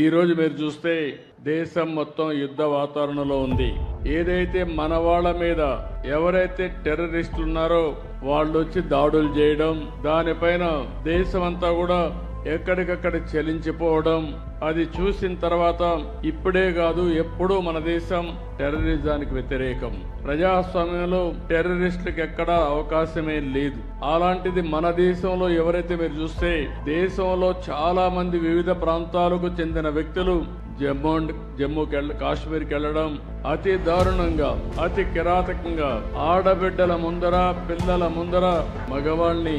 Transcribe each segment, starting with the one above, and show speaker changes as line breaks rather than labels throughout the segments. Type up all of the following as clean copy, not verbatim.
ఈ రోజు మీరు చూస్తే దేశం మొత్తం యుద్ధ వాతావరణంలో ఉంది. ఏదైతే మన వాళ్ళ మీద ఎవరైతే టెర్రరిస్టులు ఉన్నారో వాళ్ళు వచ్చి దాడులు చేయడం, దానిపైన దేశమంతా కూడా ఎక్కడికక్కడ చలించిపోవడం, అది చూసిన తర్వాత ఇప్పుడే కాదు ఎప్పుడూ మన దేశం టెర్రరిజానికి వ్యతిరేకం. ప్రజాస్వామ్యంలో టెర్రరిస్టులకు ఎక్కడా అవకాశమే లేదు. అలాంటిది మన దేశంలో ఎవరైతే మీరు చూస్తే దేశంలో చాలా మంది వివిధ ప్రాంతాలకు చెందిన వ్యక్తులు కాశ్మీర్కి వెళ్ళడం అతి దారుణంగా, అతి కిరాతకంగా ఆడబిడ్డల ముందర, పిల్లల ముందర మగవాళ్ళని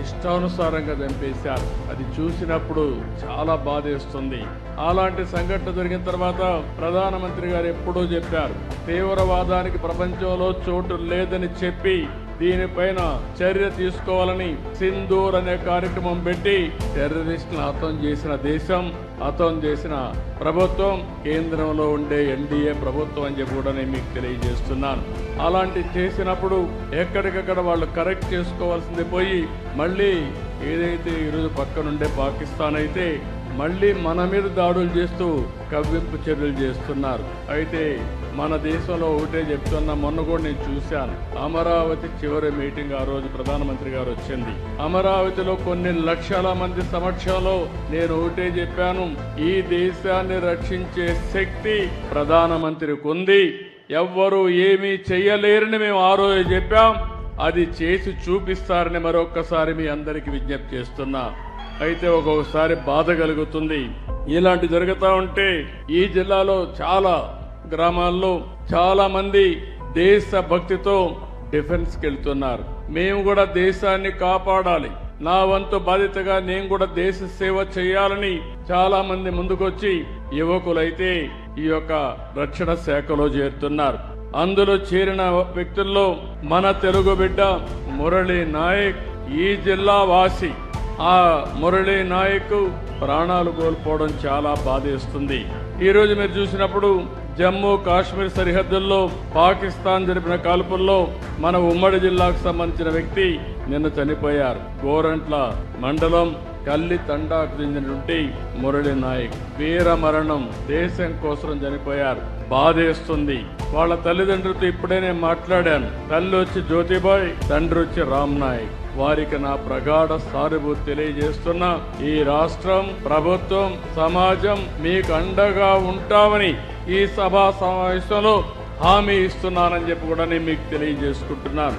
ఇష్టానుసారంగా చంపేశారు. అది చూసినప్పుడు చాలా బాధేస్తుంది. అలాంటి సంఘటన జరిగిన తర్వాత ప్రధానమంత్రి గారు ఎప్పుడూ చెప్పారు, తీవ్రవాదానికి ప్రపంచంలో చోటు లేదని చెప్పి దీనిపైన చర్య తీసుకోవాలని సింధూర్ అనే కార్యక్రమం పెట్టి టెర్రరిస్టులను హతం చేసిన దేశం, హతం చేసిన ప్రభుత్వం కేంద్రంలో ఉండే ఎన్డీఏ ప్రభుత్వం అని చెప్పి కూడా నేను మీకు తెలియజేస్తున్నాను. అలాంటి చేసినప్పుడు ఎక్కడికక్కడ వాళ్ళు కరెక్ట్ చేసుకోవాల్సింది పోయి మళ్ళీ ఏదైతే ఈరోజు పక్కనుండే పాకిస్తాన్ అయితే మళ్ళీ మన మీద దాడులు చేస్తూ కవ్వింపు చర్యలు చేస్తున్నారు. అయితే మన దేశంలో ఒకటే చెప్తున్నా, మొన్న కూడా నేను చూశాను, అమరావతి చివరి మీటింగ్ ఆ రోజు ప్రధానమంత్రి గారు వచ్చింది. అమరావతిలో కొన్ని లక్షల మంది సమక్షంలో నేను ఒకటే చెప్పాను, ఈ దేశాన్ని రక్షించే శక్తి ప్రధానమంత్రికి ఉంది, ఎవ్వరూ ఏమీ చెయ్యలేరని మేము ఆ రోజు చెప్పాం. అది చేసి చూపిస్తారని మరొక్కసారి మీ అందరికీ విజ్ఞప్తి చేస్తున్నా. అయితే ఒక్కొక్కసారి బాధ కలుగుతుంది. ఇలాంటి జరుగుతూ ఉంటే ఈ జిల్లాలో చాలా గ్రామాల్లో చాలా మంది దేశ భక్తితో డిఫెన్స్కి వెళ్తున్నారు. మేము కూడా దేశాన్ని కాపాడాలి, నా వంతు బాధ్యతగా నేను కూడా దేశ సేవ చేయాలని చాలా మంది ముందుకొచ్చి యువకులైతే ఈ యొక్క రక్షణ శాఖలో చేరుతున్నారు. అందులో చేరిన వ్యక్తుల్లో మన తెలుగు బిడ్డ మురళీ నాయక్, ఈ జిల్లా వాసి. ఆ మురళీ నాయక్ ప్రాణాలు కోల్పోవడం చాలా బాధేస్తుంది. ఈ రోజు మీరు చూసినప్పుడు జమ్మూ కాశ్మీర్ సరిహద్దుల్లో పాకిస్తాన్ జరిపిన కాల్పుల్లో మన ఉమ్మడి జిల్లాకు సంబంధించిన వ్యక్తి నిన్న చనిపోయారు. గోరంట్ల మండలం కల్లి తండాకు చెందినటువంటి మురళీ నాయక్ వీర మరణం, దేశం కోసం చనిపోయారు. బాధేస్తుంది. వాళ్ళ తల్లిదండ్రులతో ఇప్పుడే నేను మాట్లాడాను. తల్లి వచ్చి జ్యోతిబాయ్, తండ్రి వచ్చి రామ్ నాయక్. వారికి నా ప్రగాఢ సానుభూతి తెలియజేస్తున్నా. ఈ రాష్ట్రం, ప్రభుత్వం, సమాజం మీకు అండగా ఉంటామని ఈ సభా సమావేశంలో హామీ ఇస్తున్నానని చెప్పి కూడా నేను మీకు తెలియజేసుకుంటున్నాను.